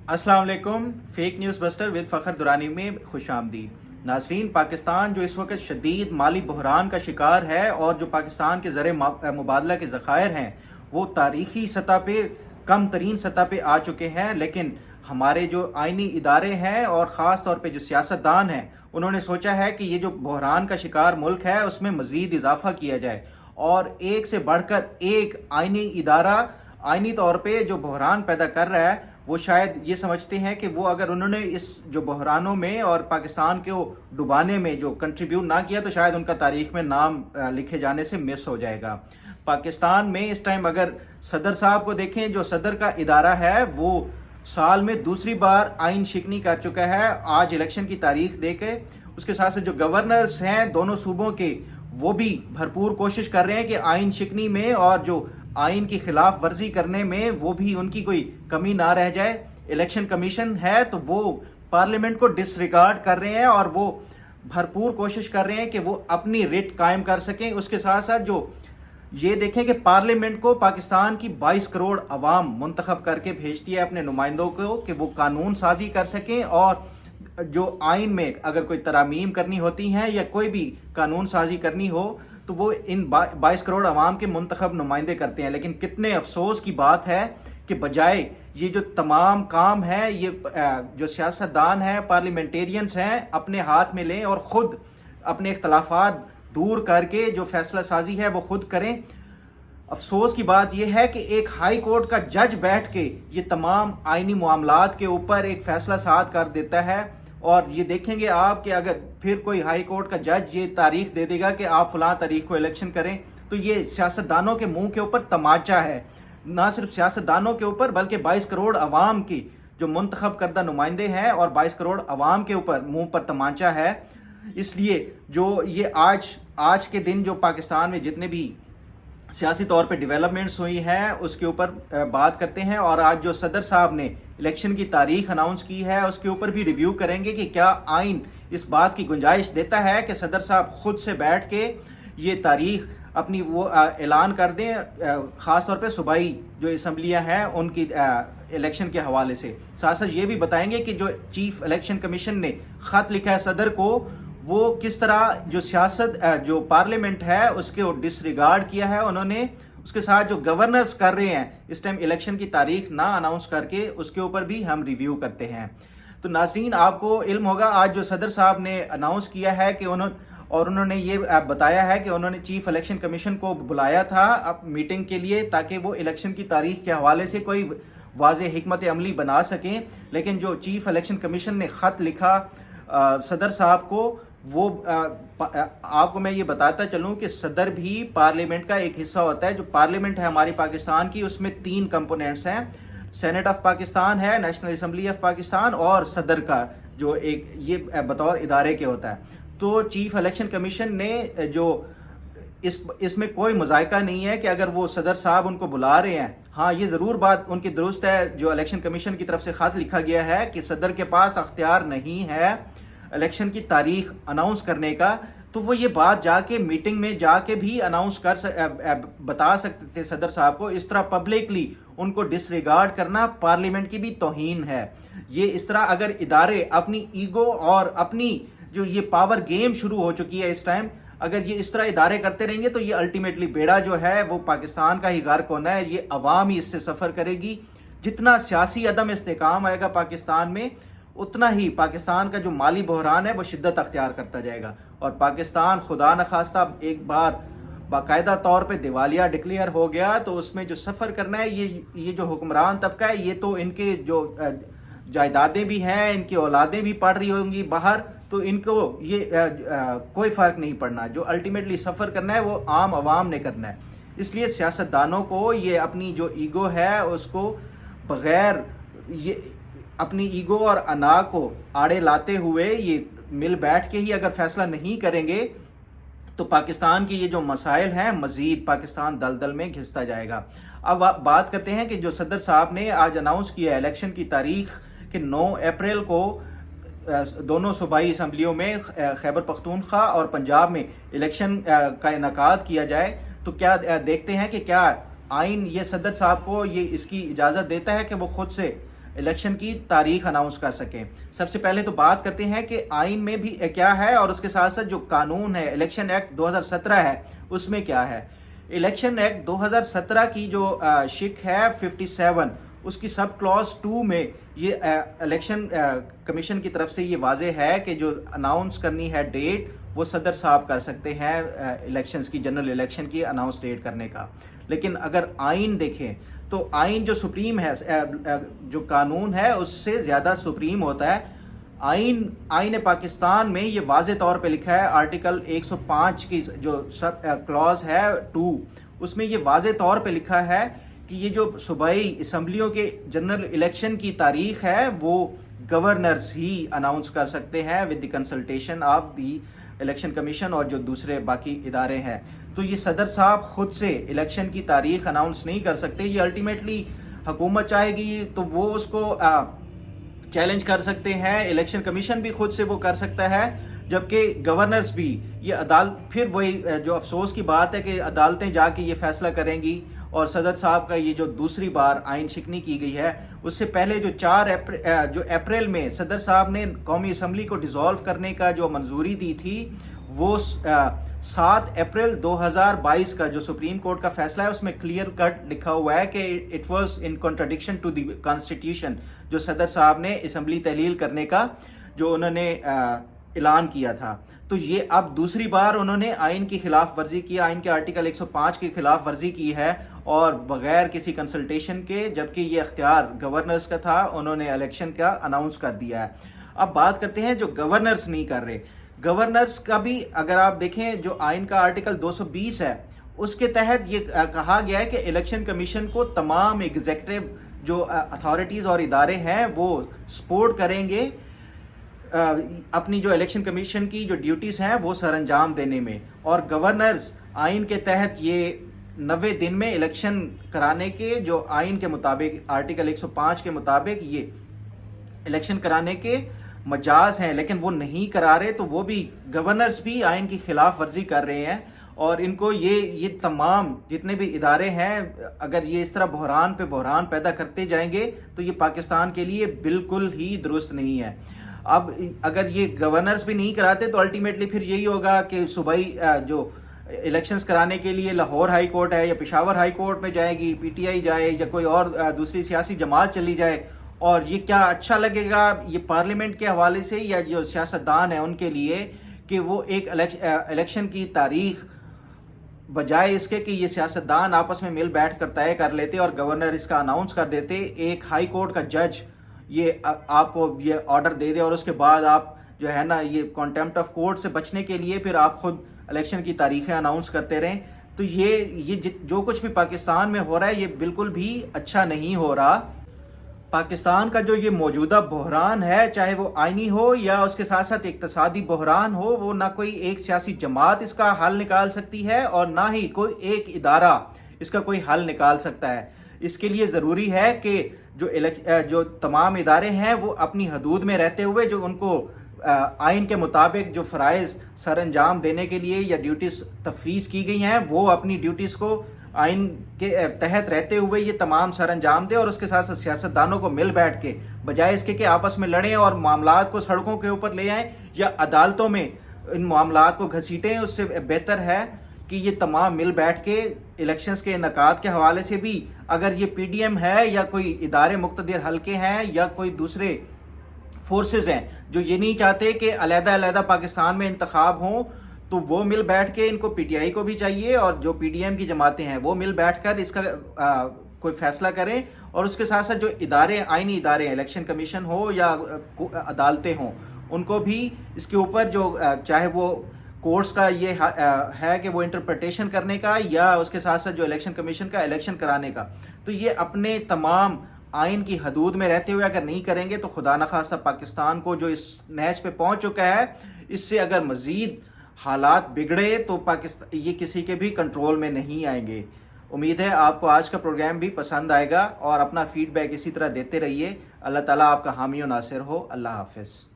अस्सलाम वालेकुम। Fake news buster with Fakhar Durrani में खुश आमदीद। नाज़रीन, पाकिस्तान जो इस वक्त शदीद माली बहरान का शिकार है और जो पाकिस्तान के ज़र मुबादला के ज़खायर हैं वो तारीखी सतह पे कम तरीन सतह पे आ चुके हैं, लेकिन हमारे जो आइनी इदारे हैं और ख़ास तौर पे जो सियासतदान हैं उन्होंने सोचा है कि ये जो बहरान का शिकार मुल्क है उसमें मज़ीद इजाफा किया जाए और एक से बढ़कर एक आइनी इदारा आइनी तौर पे जो बहरान पैदा कर रहा है वो शायद ये समझते हैं कि वो अगर उन्होंने इस जो बहरानों में और पाकिस्तान को डुबाने में जो कंट्रीब्यूट ना किया तो शायद उनका तारीख में नाम लिखे जाने से मिस हो जाएगा। पाकिस्तान में इस टाइम अगर सदर साहब को देखें, जो सदर का इदारा है वो साल में दूसरी बार आइन शिकनी कर चुका है। आज इलेक्शन की तारीख देके उसके साथ साथ जो गवर्नर्स हैं दोनों सूबों के वो भी भरपूर कोशिश कर रहे हैं कि आइन शिकनी में और जो आइन की खिलाफ वर्जी करने में वो भी उनकी कोई कमी ना रह जाए। इलेक्शन कमीशन है तो वो पार्लियामेंट को डिसरिगार्ड कर रहे हैं और वो भरपूर कोशिश कर रहे हैं कि वो अपनी रिट कायम कर सकें। उसके साथ साथ जो ये देखें कि पार्लियामेंट को पाकिस्तान की 22 करोड़ अवाम मुंतखब करके भेजती है अपने नुमाइंदों को कि वो कानून साजी कर सकें और जो आइन में अगर कोई तरामीम करनी होती हैं या कोई भी कानून साजी करनी हो तो वो इन 22 करोड़ अवाम के मुंतखब नुमाइंदे करते हैं। लेकिन कितने अफसोस की बात है कि बजाय ये जो तमाम काम है ये जो सियासतदान हैं, पार्लियामेंटेरियंस हैं, अपने हाथ में लें और खुद अपने इख्तलाफात दूर करके जो फैसला साजी है वो खुद करें। अफसोस की बात यह है कि एक हाई कोर्ट का जज बैठ के ये तमाम आइनी मामलात के ऊपर एक फैसला साद कर देता है और ये देखेंगे आप कि अगर फिर कोई हाई कोर्ट का जज ये तारीख दे देगा कि आप फलां तारीख को इलेक्शन करें तो ये सियासतदानों के मुंह के ऊपर तमाचा है। ना सिर्फ सियासतदानों के ऊपर बल्कि 22 करोड़ अवाम की जो मुंतखब करदा नुमाइंदे हैं और 22 करोड़ अवाम के ऊपर मुंह पर तमाचा है। इसलिए जो ये आज के दिन जो पाकिस्तान में जितने भी सियासी तौर पे डेवलपमेंट्स हुई हैं उसके ऊपर बात करते हैं और आज जो सदर साहब ने इलेक्शन की तारीख अनाउंस की है उसके ऊपर भी रिव्यू करेंगे कि क्या आइन इस बात की गुंजाइश देता है कि सदर साहब खुद से बैठ के ये तारीख अपनी वो ऐलान कर दें, खास तौर पे सूबाई जो असम्बलियां हैं उनकी इलेक्शन के हवाले से। साथ साथ ये भी बताएंगे कि जो चीफ इलेक्शन कमीशन ने खत लिखा है सदर को वो किस तरह जो सियासत जो पार्लियामेंट है उसके डिसरिगार्ड किया है उन्होंने। उसके साथ जो गवर्नर्स कर रहे हैं इस टाइम इलेक्शन की तारीख ना अनाउंस करके उसके ऊपर भी हम रिव्यू करते हैं। तो नाज़रीन, आपको इल्म होगा आज जो सदर साहब ने अनाउंस किया है कि उन्होंने ये बताया है कि उन्होंने चीफ इलेक्शन कमीशन को बुलाया था अब मीटिंग के लिए ताकि वो इलेक्शन की तारीख के हवाले से कोई वाज़ेह हिकमत अमली बना सकें। लेकिन जो चीफ इलेक्शन कमीशन ने खत लिखा सदर साहब को वो आपको मैं ये बताता चलूं कि सदर भी पार्लियामेंट का एक हिस्सा होता है। जो पार्लियामेंट है हमारी पाकिस्तान की उसमें 3 कंपोनेंट्स हैं, सेनेट ऑफ पाकिस्तान है, नेशनल असेंबली ऑफ पाकिस्तान और सदर का जो एक ये बतौर इदारे के होता है। तो चीफ इलेक्शन कमीशन ने जो इसमें कोई मुजायका नहीं है कि अगर वो सदर साहब उनको बुला रहे हैं। हाँ, ये जरूर बात उनकी दुरुस्त है जो इलेक्शन कमीशन की तरफ से खत लिखा गया है कि सदर के पास अख्तियार नहीं है इलेक्शन की तारीख अनाउंस करने का, तो वो ये बात जाके मीटिंग में जाके भी अनाउंस बता सकते थे सदर साहब को। इस तरह पब्लिकली उनको डिसरिगार्ड करना पार्लियामेंट की भी तौहीन है। ये इस तरह अगर इदारे अपनी ईगो और अपनी जो ये पावर गेम शुरू हो चुकी है इस टाइम, अगर ये इस तरह इदारे करते रहेंगे तो ये अल्टीमेटली बेड़ा जो है वो पाकिस्तान का ही गर्क होना है। ये अवाम ही इससे सफर करेगी। जितना सियासी अदम इस्तेकाम आएगा पाकिस्तान में उतना ही पाकिस्तान का जो माली बहरान है वो शिद्दत अख्तियार करता जाएगा और पाकिस्तान खुदा न खास्ता एक बार बाकायदा तौर पे दिवालिया डिक्लेयर हो गया तो उसमें जो सफ़र करना है ये जो हुक्मरान तबका है ये तो इनके जो जायदादें भी हैं, इनकी औलादें भी पढ़ रही होंगी बाहर, तो इनको ये कोई फ़र्क नहीं पड़ना। जो अल्टीमेटली सफ़र करना है वो आम आवाम ने करना है। इसलिए सियासतदानों को ये अपनी जो ईगो है उसको बग़ैर ये अपनी ईगो और अना को आड़े लाते हुए ये मिल बैठ के ही अगर फैसला नहीं करेंगे तो पाकिस्तान की ये जो मसाइल हैं मजीद पाकिस्तान दलदल में घिसता जाएगा। अब बात करते हैं कि जो सदर साहब ने आज अनाउंस किया इलेक्शन की तारीख कि 9 अप्रैल को दोनों सूबाई असम्बलियों में खैबर पख्तूनख्वा और पंजाब में इलेक्शन का इनेकाद किया जाए, तो क्या देखते हैं कि क्या आइन ये सदर साहब को ये इसकी इजाज़त देता है कि वो खुद से الیکشن کی تاریخ اناؤنس کر سکیں۔ سب سے پہلے تو بات کرتے ہیں کہ آئین میں بھی کیا ہے اور اس کے ساتھ ساتھ جو قانون ہے الیکشن ایکٹ 2017 ہے اس میں کیا ہے۔ الیکشن ایکٹ 2017 کی جو شک ہے 57، اس کی سب کلوز 2 میں یہ الیکشن کمیشن کی طرف سے یہ واضح ہے کہ جو اناؤنس کرنی ہے ڈیٹ وہ صدر صاحب کر سکتے ہیں الیکشنز کی، جنرل الیکشن کی اناؤنس ڈیٹ کرنے کا۔ لیکن اگر آئین دیکھیں تو آئین جو سپریم ہے، جو قانون ہے اس سے زیادہ سپریم ہوتا ہے۔ آئین پاکستان میں یہ واضح طور پہ لکھا ہے، آرٹیکل 105 کی جو سب کلوز ہے 2، اس میں یہ واضح طور پہ لکھا ہے کہ یہ جو صوبائی اسمبلیوں کے جنرل الیکشن کی تاریخ ہے وہ گورنرز ہی اناؤنس کر سکتے ہیں with the consultation of the election commission اور جو دوسرے باقی ادارے ہیں۔ تو یہ صدر صاحب خود سے الیکشن کی تاریخ اناؤنس نہیں کر سکتے، یہ الٹیمیٹلی حکومت چاہے گی تو وہ اس کو چیلنج کر سکتے ہیں، الیکشن کمیشن بھی خود سے وہ کر سکتا ہے، جبکہ گورنرز بھی یہ پھر وہی جو افسوس کی بات ہے کہ عدالتیں جا کے یہ فیصلہ کریں گی، اور صدر صاحب کا یہ جو دوسری بار آئین شکنی کی گئی ہے اس سے پہلے جو اپریل میں صدر صاحب نے قومی اسمبلی کو ڈیزالو کرنے کا جو منظوری دی تھی، وہ 7 اپریل 2022 کا جو سپریم کورٹ کا فیصلہ ہے اس میں کلیئر کٹ لکھا ہوا ہے کہ it was in contradiction to the constitution, جو صدر صاحب نے اسمبلی تحلیل کرنے کا جو انہوں نے اعلان کیا تھا۔ تو یہ اب دوسری بار انہوں نے آئین کی خلاف ورزی کی، آئین کے آرٹیکل 105 کی خلاف ورزی کی ہے اور بغیر کسی کنسلٹیشن کے، جبکہ یہ اختیار گورنرز کا تھا، انہوں نے الیکشن کا اناؤنس کر دیا ہے۔ اب بات کرتے ہیں جو گورنرز نہیں کر رہے۔ گورنرز کا بھی اگر آپ دیکھیں جو آئین کا آرٹیکل 220 ہے اس کے تحت یہ کہا گیا ہے کہ الیکشن کمیشن کو تمام ایگزیکٹو جو اتھارٹیز اور ادارے ہیں وہ سپورٹ کریں گے اپنی جو الیکشن کمیشن کی جو ڈیوٹیز ہیں وہ سر انجام دینے میں، اور گورنرز آئین کے تحت یہ 90 دن میں الیکشن کرانے کے جو آئین کے مطابق آرٹیکل 105 کے مطابق یہ الیکشن کرانے کے مجاز ہیں، لیکن وہ نہیں کرا رہے، تو وہ بھی گورنرز بھی آئین کی خلاف ورزی کر رہے ہیں، اور ان کو یہ تمام جتنے بھی ادارے ہیں اگر یہ اس طرح بحران پہ بحران پیدا کرتے جائیں گے تو یہ پاکستان کے لیے بالکل ہی درست نہیں ہے۔ اب اگر یہ گورنرز بھی نہیں کراتے تو الٹیمیٹلی پھر یہی ہوگا کہ صوبائی جو الیکشنز کرانے کے لیے لاہور ہائی کورٹ ہے یا پشاور ہائی کورٹ میں جائے گی، پی ٹی آئی جائے یا کوئی اور دوسری سیاسی جماعت چلی جائے، اور یہ کیا اچھا لگے گا یہ پارلیمنٹ کے حوالے سے یا جو سیاستدان ہیں ان کے لیے کہ وہ ایک الیکشن کی تاریخ بجائے اس کے کہ یہ سیاستدان آپس میں مل بیٹھ کر طے کر لیتے اور گورنر اس کا اناؤنس کر دیتے، ایک ہائی کورٹ کا جج یہ آپ کو یہ آرڈر دے دے اور اس کے بعد آپ جو ہے نا یہ کانٹیمپٹ آف کورٹ سے بچنے کے لیے پھر آپ خود الیکشن کی تاریخیں اناؤنس کرتے رہیں، تو یہ جو کچھ بھی پاکستان میں ہو رہا ہے یہ بالکل بھی اچھا نہیں ہو رہا۔ پاکستان کا جو یہ موجودہ بحران ہے چاہے وہ آئینی ہو یا اس کے ساتھ ساتھ اقتصادی بحران ہو، وہ نہ کوئی ایک سیاسی جماعت اس کا حل نکال سکتی ہے اور نہ ہی کوئی ایک ادارہ اس کا کوئی حل نکال سکتا ہے۔ اس کے لیے ضروری ہے کہ جو تمام ادارے ہیں وہ اپنی حدود میں رہتے ہوئے جو ان کو آئین کے مطابق جو فرائض سر انجام دینے کے لیے یا ڈیوٹیز تفویض کی گئی ہیں وہ اپنی ڈیوٹیز کو آئین کے تحت رہتے ہوئے یہ تمام سر انجام دے، اور اس کے ساتھ ساتھ سیاستدانوں کو مل بیٹھ کے بجائے اس کے کہ آپس میں لڑیں اور معاملات کو سڑکوں کے اوپر لے آئیں یا عدالتوں میں ان معاملات کو گھسیٹیں، اس سے بہتر ہے کہ یہ تمام مل بیٹھ کے الیکشنز کے انعقاد کے حوالے سے بھی اگر یہ پی ڈی ایم ہے یا کوئی ادارے مقتدر حلقے ہیں یا کوئی دوسرے فورسز ہیں جو یہ نہیں چاہتے کہ علیحدہ علیحدہ پاکستان میں انتخاب ہوں، تو وہ مل بیٹھ کے ان کو پی ٹی آئی کو بھی چاہیے اور جو پی ڈی ایم کی جماعتیں ہیں وہ مل بیٹھ کر اس کا کوئی فیصلہ کریں، اور اس کے ساتھ ساتھ جو ادارے آئینی ادارے الیکشن کمیشن ہو یا عدالتیں ہوں ان کو بھی اس کے اوپر جو چاہے وہ کورٹس کا یہ ہے کہ وہ انٹرپریٹیشن کرنے کا یا اس کے ساتھ ساتھ جو الیکشن کمیشن کا الیکشن کرانے کا، تو یہ اپنے تمام آئین کی حدود میں رہتے ہوئے اگر نہیں کریں گے تو خدا نخواستہ پاکستان کو جو اس نہج پہ پہنچ چکا ہے اس سے اگر مزید حالات بگڑے تو پاکستان یہ کسی کے بھی کنٹرول میں نہیں آئیں گے۔ امید ہے آپ کو آج کا پروگرام بھی پسند آئے گا اور اپنا فیڈ بیک اسی طرح دیتے رہیے۔ اللہ تعالیٰ آپ کا حامی و ناصر ہو۔ اللہ حافظ۔